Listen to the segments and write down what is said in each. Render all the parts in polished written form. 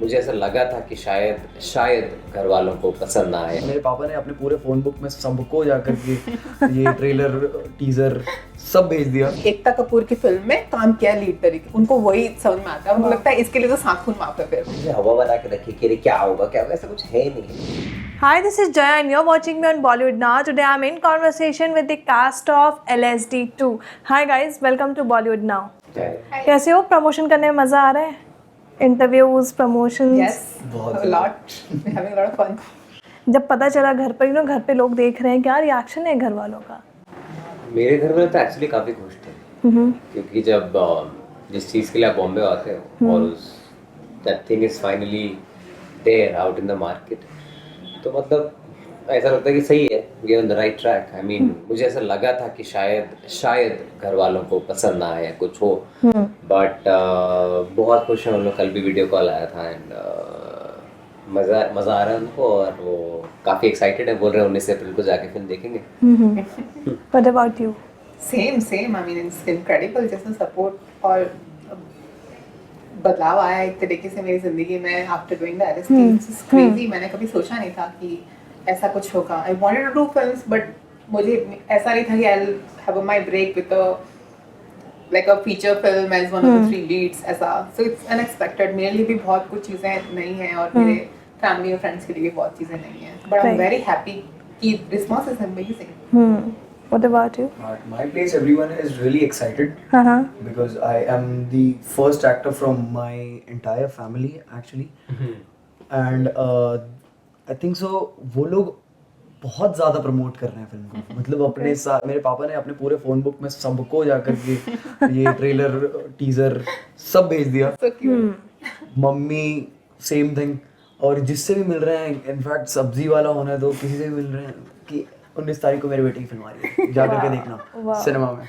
मुझे ऐसा लगा था कि शायद घर वालों को पसंद ना आए। मेरे पापा ने अपने पूरे फोन बुक में सबको जाकर के ये ट्रेलर टीजर सब भेज दिया। एकता कपूर की फिल्म में काम किया लीड तरीके, उनको वही समझ में आता है। उनको लगता है इसके लिए तो साखुन माफ है। फिर मुझे हवा बना के रखी कि क्या होगा ऐसा कुछ है नहीं। Hi, this is Jaya and you're watching me on Bollywood Now. Today I'm in conversation with the cast of LSD2. Hi guys, welcome to Bollywood Now. कैसे हो? प्रमोशन करने में मज़ा आ रहा है? Interviews, promotions? yes, a lot, we're having a lot of fun. जब पता चला घर पर, घर पे लोग देख रहे हैं, क्या रिएक्शन है घर वालों का? मेरे घर में तो एक्चुअली काफ़ी खुश थे, क्योंकि जब जिस चीज़ के लिए आप बॉम्बे आते हो और उस that thing is finally there out in the market, तो मतलब ऐसा लगता है कि सही है, we are on the right track. I mean मुझे ऐसा लगा था कि शायद घर वालों को पसंद ना आए कुछ हो, बट बहुत खुश हैं उन लोग। कल भी वीडियो कॉल आया था एंड मज़ा आ रहा है उनको और वो काफ़ी एक्साइटेड है, बोल रहे हैं 19 अप्रैल को जाके फिल्म देखेंगे। What about you? Same. I mean, it's incredible जैसा सपोर्ट और बदलाव आया एक तरीके से मेरी जिंदगी में after doing the LSD. It's crazy. मैंने कभी सोचा नहीं था कि ऐसा कुछ होगा. I wanted to do films, but मुझे ऐसा नहीं था कि I'll have my break with a feature film as one of the 3 leads ऐसा. So it's unexpected. मेरे लिए भी बहुत कुछ चीज़ें नई हैं और मेरे फैमिली और फ्रेंड्स के लिए भी बहुत चीज़ें नई हैं. But I'm very happy कि response is amazing. What about you? At my place, everyone is really excited because I am the first actor from my entire family actually, and I think so. वो लोग बहुत ज़्यादा promote कर रहे हैं film को, मतलब अपने साथ मेरे पापा ने अपने पूरे फोन बुक में सबको जाकर के ये ट्रेलर टीजर सब भेज दिया. So cute. Mummy same thing, और जिससे भी मिल रहे हैं, इनफैक्ट सब्जी वाला होना तो किसी से भी मिल रहे हैं कि 19 तारीख को मेरी बेटी की फिल्म आ रही है, जाकर के देखना सिनेमा में.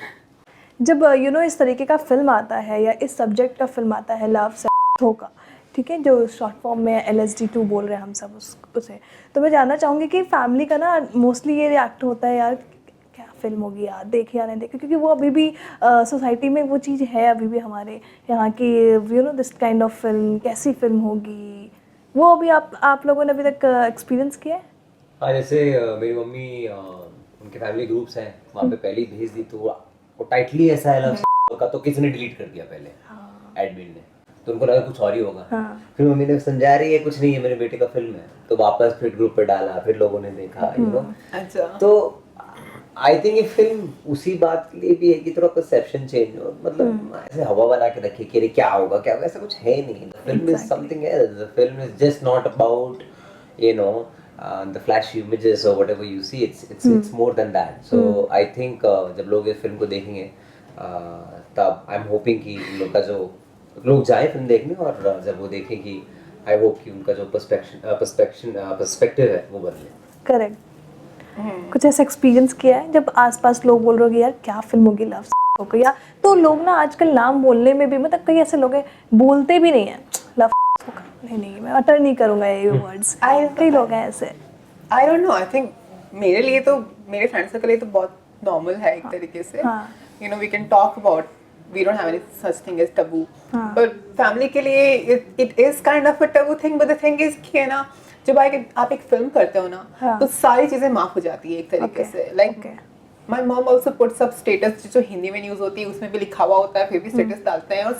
जब इस तरीके का फिल्म आता है या इस सब्जेक्ट का फिल्म आता है, लव धोखा, ठीक है, जो शॉर्ट फॉर्म में LSD2 बोल रहे हैं हम सब उसे, तो मैं जानना चाहूँगी कि फैमिली का ना मोस्टली ये रिएक्ट होता है, यार क्या फिल्म होगी यार, देखे या नहीं देखे, क्योंकि वो अभी भी सोसाइटी में वो चीज़ है अभी भी हमारे यहाँ की, दिस काइंड ऑफ फिल्म, कैसी फिल्म होगी, वो अभी आप लोगों ने अभी तक एक्सपीरियंस किया है? हाँ, जैसे मेरी मम्मी उनके फैमिली ग्रुप्स हैं, वहाँ पे पहले ही भेज दी, तो वो टाइटली ऐसा है लव का, तो किसी ने डिलीट कर दिया पहले एडमिन ने, तो उनको लगा कुछ और ही होगा. फिर मम्मी ने समझा रही है कुछ नहीं है, मेरे बेटे का फिल्म है, तो वापस फिर ग्रुप पे डाला, फिर लोगों ने देखा, अच्छा. तो आई थिंक ये फिल्म उसी बात के लिए भी है कि थोड़ा परसेप्शन चेंज हो, मतलब ऐसे हवा बना के रखी कि क्या होगा ऐसा कुछ है नहीं. The film is something else. The film is just not about the flashy images or whatever you see. It's more than that. So I think जब लोग इस फिल्म को देखेंगे तब I'm hoping कि इन लोग का जो लोग जाएं फिल्म देखने, और जब वो देखें कि I hope कि उनका जो पर्सपेक्टिव है वो बदले. करेक्ट. कुछ ऐसा एक्सपीरियंस किया है जब आसपास लोग बोल रहे हो कि यार क्या फिल्म होगी लव होगी, या तो लोग ना आजकल नाम बोलने में भी, मतलब कई ऐसे लोग हैं बोलते भी नहीं है लव, नहीं मैं अटर नहीं करूँगा ये वर्ड्स. कई लोग हैं ऐसे. I don't know. I think मेरे लिए तो, मेरे फ्रेंड्स के लिए तो बहुत नॉर्मल है एक तरीके से. We can talk about, we don't have any such thing as taboo, but family के लिए it is kind of a taboo thing. But the thing is कि ना, जब आप एक फिल्म करते हो ना, तो सारी चीजें माफ हो जाती है एक तरीके से. Like my mom also puts up status, जो हिंदी में न्यूज़ होती है उसमें भी लिखा हुआ होता है, फिर भी स्टेटस डालते हैं, और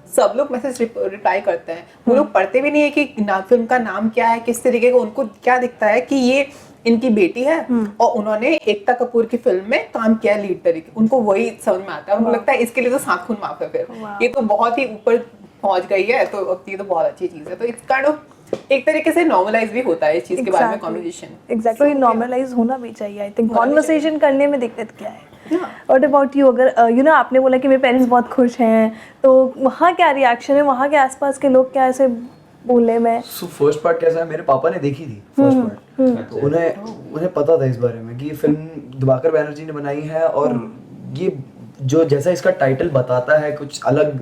सब लोग मैसेज रिप्लाई करते हैं. वो लोग पढ़ते भी नहीं है कि फिल्म का नाम क्या है, किस तरीके का, उनको क्या दिखता है कि ये इनकी बेटी है और उन्होंने एकता कपूर की फिल्म में काम किया लीड तरीके, उनको वही समझ में आता है. उनको लगता है इसके लिए तो साखुन माफ है. फिर ये तो बहुत ही ऊपर पहुंच गई है, तो ये तो बहुत अच्छी चीज़ है. तो इट्स काइंड ऑफ एक तरीके से नॉर्मलाइज भी होता है इस चीज़ के बारे में कॉन्वर्सेशन. एग्जैक्टली, नॉर्मलाइज होना भी चाहिए. आई थिंक कॉन्वर्सेशन करने में दिक्कत क्या है? What about you? अगर आपने बोला कि मेरे पेरेंट्स बहुत खुश हैं, तो वहाँ क्या रिएक्शन है, वहाँ के आसपास के लोग क्या ऐसे बोले में? सो फर्स्ट पार्ट कैसा है, मेरे पापा ने देखी थी फर्स्ट पार्ट, तो उन्हें पता था इस बारे में कि ये फिल्म दिवाकर बैनर्जी ने बनाई है, और ये जो जैसा इसका टाइटल बताता है कुछ अलग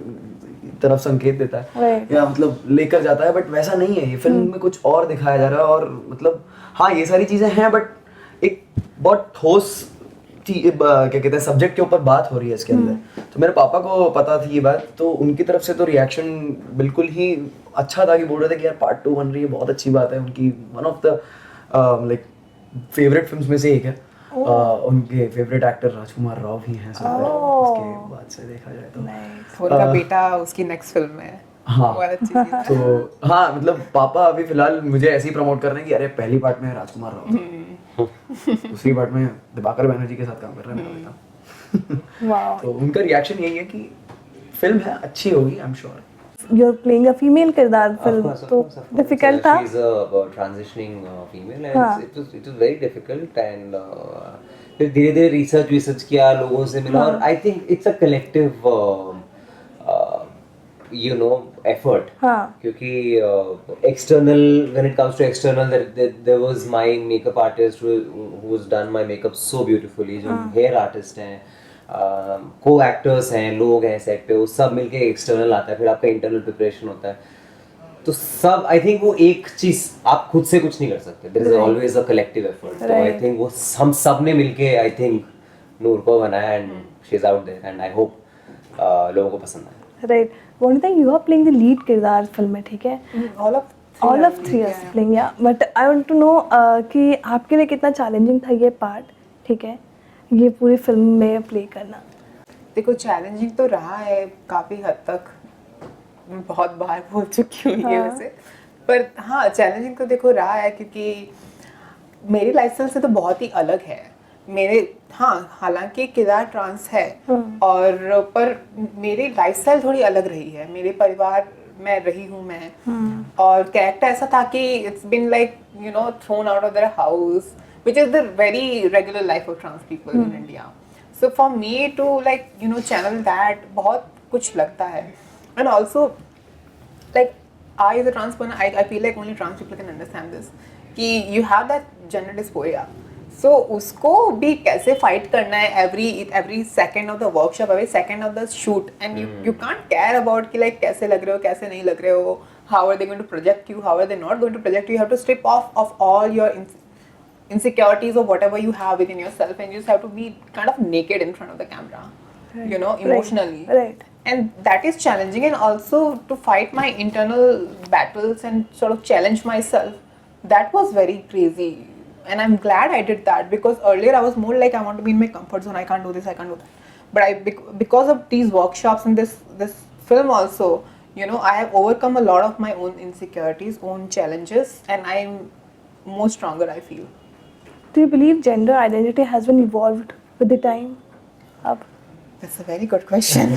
तरफ संकेत देता है, या मतलब लेकर जाता है, बट वैसा नहीं है. ये फिल्म में कुछ और दिखाया जा रहा है, और मतलब हाँ ये सारी चीज़ें हैं, बट एक बहुत ठोस क्या कहते हैं सब्जेक्ट के ऊपर बात हो रही है इसके अंदर, तो मेरे पापा को पता थी ये बात, तो उनकी तरफ से तो रिएक्शन बिल्कुल ही अच्छा था कि बोल रहे थे कि यार पार्ट 2 बन रही है, बहुत अच्छी बात है। उनकी one of the like favourite films में से एक है। उनके फेवरेट एक्टर राजकुमार राव ही हैं उसके बाद से देखा जाए तो। उनका बेटा उसकी नेक्स्ट फिल्म में है। हाँ बहुत अच्छी चीज़ है। तो हाँ मतलब पापा अभी फिलहाल मुझे ऐसे ही प्रमोट कर रहे हैं कि अरे पहली पार्ट में राजकुमार राव, दूसरी पार्ट में दिवाकर बैनर्जी के साथ काम कर रहा है मेरा बेटा। वाओ, तो उनका रिएक्शन यही है कि फिल्म है अच्छी होगी, I am sure. You are playing a female किरदार फिल्म, तो डिफिकल्ट था? She's about transitioning female and it was very difficult and फिर धीरे-धीरे रिसर्च किया, लोगों से मिला और I think it's a collective you know effort. क्योंकि external when it comes to external there was my makeup artist who's done my makeup so beautifully, जो hair artist हैं, को एक्टर्स हैं, लोग हैं सेट पे, वो सब मिलके एक्सटर्नल आता है, फिर आपका इंटरनल प्रिपरेशन होता है, तो सब आई थिंक वो एक चीज आप खुद से कुछ नहीं कर सकते, there is always a collective effort. तो आई थिंक वो हम सब ने मिलके आई थिंक नूर को बनाया and she is out there and I hope लोगों को पसंद आए। Right, one thing you are playing the lead किरदार फिल्म में, ठीक है? All of three are playing, yeah, but I want to know कि आपके लिए कितना चैलेंजिंग था ये पार्ट, ठीक है, ये पूरी फिल्म में प्ले करना? देखो चैलेंजिंग तो रहा है काफ़ी हद तक, मैं बहुत बार बोल चुकी हूँ ये वैसे, पर हाँ चैलेंजिंग तो देखो रहा है क्योंकि मेरी लाइफस्टाइल से तो बहुत ही अलग है मेरे। हाँ हालांकि किरदार ट्रांस है और पर मेरी लाइफस्टाइल थोड़ी अलग रही है, मेरे परिवार में रही हूँ मैं, और कैरेक्टर ऐसा था कि it's been like you know thrown out of their house which is the very regular life of trans people in India. So for me to like you know channel that बहुत कुछ लगता है, and also like I as a trans person I feel like only trans people can understand this कि you have that gender dysphoria. So उसको भी कैसे fight करना है every second of the workshop, every second of the shoot, and you can't care about कि like कैसे लग रहे हो कैसे नहीं लग रहे हो, how are they going to project you, how are they not going to project you. You have to strip off of all your insecurities or whatever you have within yourself, and you just have to be kind of naked in front of the camera, you know, emotionally. Right. And that is challenging, and also to fight my internal battles and sort of challenge myself, that was very crazy. And I'm glad I did that, because earlier I was more like I want to be in my comfort zone, I can't do this, I can't do that. But because of these workshops and this film also, you know, I have overcome a lot of my own insecurities, own challenges, and I'm more stronger, I feel. Do you believe gender identity has been evolved with the time? That's a very good question.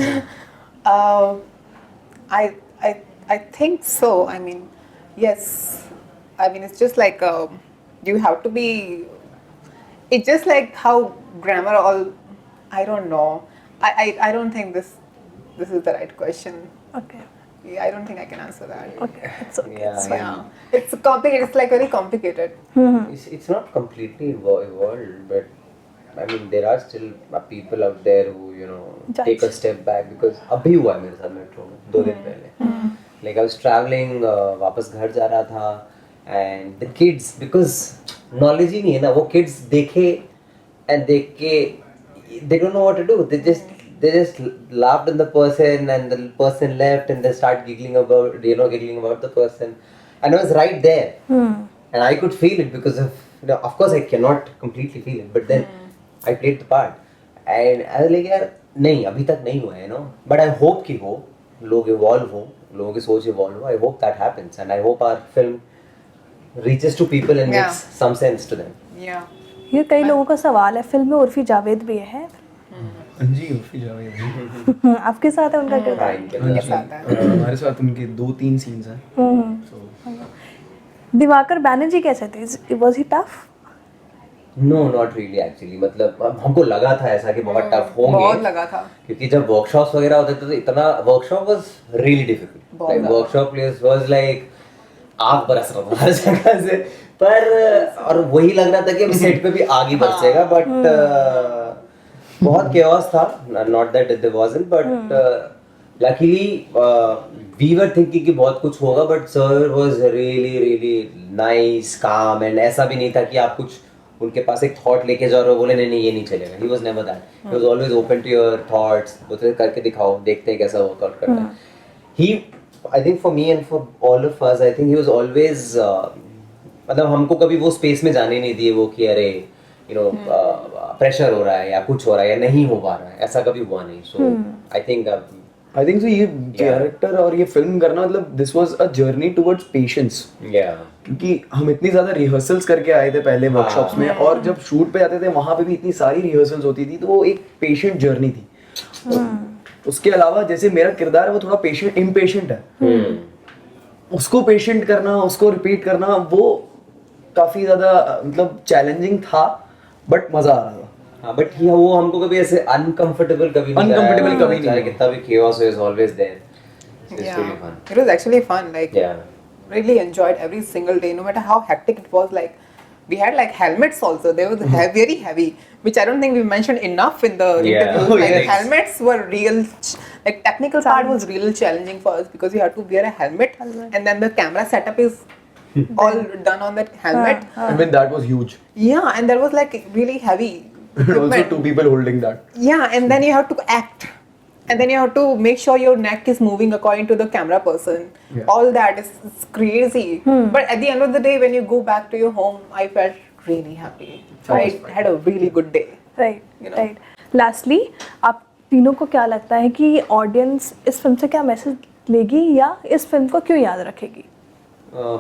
I think so. I mean, yes. I mean, it's just like you have to be. It's just like how grammar all. I don't know. I don't think this is the right question. Okay. Yeah, I don't think I can answer that. Okay. It's okay. Yeah, It's I fine. mean, It's complicated. It's like very complicated. it's not completely evolved, but I mean there are still people out there who you know Judge. take a step back, because अभी हुआ है मेरे साथ metro में 2 दिन पहले, like I was traveling, वापस घर जा रहा था, and the kids, because knowledge ही नहीं है ना, वो kids देखे and देख के they don't know what to do, they just laughed at the person and the person left and they start giggling about the person, and I was right there and I could feel it, because of course I cannot completely feel it, but then I played the part and I was like यार नहीं अभी तक नहीं हुआ है, you know, but I hope कि हो, लोग evolve हो, लोगों की सोच evolve हो, I hope that happens, and I hope our film reaches to people and makes some sense to them. Yeah. ये कई लोगों का सवाल है, फिल्म में उर्फी जावेद भी है। जी उर्फी जावेद आपके साथ है उनका किरदार? हाँ, इनके साथ है। हमारे साथ उनके 2-3 सीन्स हैं। दिवाकर बैनर्जी कैसे थे? Was he tough? No, not really actually, मतलब हमको लगा था ऐसा कि बहुत टफ होंगे, बहुत लगा था, क्योंकि जब वर्कशॉप्स वगैरह होते थे तो इतना workshop was really difficult, like workshop place was like आग बरस रहा था हर जगह से, पर और वही लग रहा था कि अब सेट पे भी आग ही बरसेगा, बट बहुत chaos था, not that there wasn't, but luckily we were thinking कि बहुत कुछ होगा, but sir was really nice, calm, and ऐसा भी नहीं था कि आप कुछ उनके पास एक थॉट लेके जाओ और बोले नहीं नहीं ये नहीं चलेगा. He was never that. He was always open to your thoughts. बोलते करके दिखाओ, देखते हैं कैसा वर्कआउट करता है. He, I think for me and for all of us, I think he was always मतलब हमको कभी वो स्पेस में जाने नहीं दिए वो कि अरे प्रेशर हो रहा है या कुछ हो रहा है या नहीं हो पा रहा है, ऐसा कभी हुआ नहीं. सो आई थिंक so ये कैरेक्टर और ये फिल्म करना मतलब this was a journey towards patience. क्योंकि हम इतनी ज्यादा रिहर्सल्स करके आए थे पहले वर्कशॉप्स में, और जब शूट पे जाते थे वहां पे भी इतनी सारी रिहर्सल्स होती थी, तो वो एक पेशेंट जर्नी थी. उसके अलावा जैसे मेरा किरदार है वो थोड़ा पेशेंट इम्पेशेंट है, उसको पेशेंट करना, उसको रिपीट करना, वो काफी ज्यादा मतलब चैलेंजिंग था, बट मजा आ रहा था. हाँ, बट वो हमको कभी ऐसे अनकंफर्टेबल कभी नहीं, कितना भी chaos is always there. It's really fun. It was actually fun. Like, really enjoyed every single day, no matter how hectic it was. Like, we had like helmets also. They were very heavy, which I don't think we mentioned enough in the interviews. Like, the helmets were real. Like, technical part was real challenging for us because we had to wear a helmet, and then the camera setup is all done on that helmet. Even that was huge. Yeah, and that was like really heavy. Also 2 people holding that. Yeah, and then you have to act, and then you have to make sure your neck is moving according to the camera person. All that is crazy. But at the end of the day, when you go back to your home, I felt really happy. I had a really good day. Right, You know? right. Lastly, आप तीनों को क्या लगता है कि audience इस film से क्या मैसेज लेगी या इस फिल्म को क्यों याद रखेगी?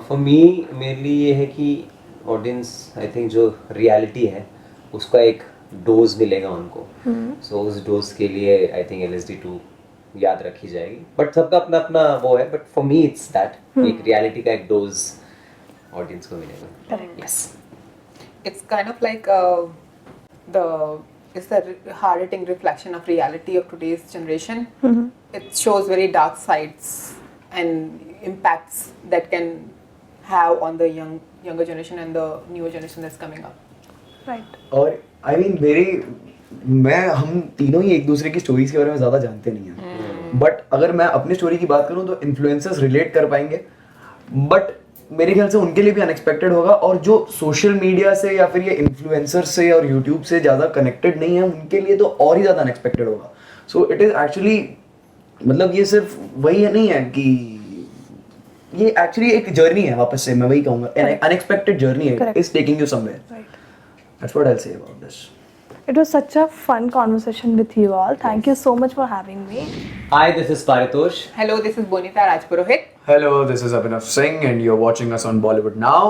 फॉर मी मेरे लिए ये है कि ऑडियंस आई थिंक जो रियलिटी है उसका एक डोज मिलेगा उनको. सो उस डोज के लिए आई थिंक LSD2 याद रखी जाएगी. बट सबका अपना अपना वो है, but for me it's that एक रियलिटी का एक डोज ऑडियंस को मिलेगा. Yes, It's kind of like it's the hard-hitting reflection of reality of today's generation. It shows very dark sides and impacts that can have on the younger generation and the newer generation that's coming up. Right. और I mean हम तीनों ही एक दूसरे की stories के बारे में ज्यादा जानते नहीं हैं, बट अगर मैं अपनी स्टोरी की बात करूं तो इन्फ्लुएंसर्स रिलेट कर पाएंगे, बट मेरे ख्याल से उनके लिए भी अनएक्सपेक्टेड होगा. और जो सोशल मीडिया से या फिर ये इन्फ्लुएंसर से और यूट्यूब से ज़्यादा कनेक्टेड नहीं है उनके लिए तो और ही ज़्यादा अनएक्सपेक्टेड होगा. सो इट इज़ एक्चुअली मतलब ये सिर्फ वही नहीं है कि ये एक्चुअली एक जर्नी है, वापस से मैं वही कहूँगा, अनएक्सपेक्टेड जर्नी है, is taking you somewhere. That's what I'll say about this. It was such a fun conversation with you all. Thank you so much for having me. Hi, this is Paritosh. Hello, this is Bonita Rajpurohit. Hello, this is Abhinav Singh and you're watching us on Bollywood Now.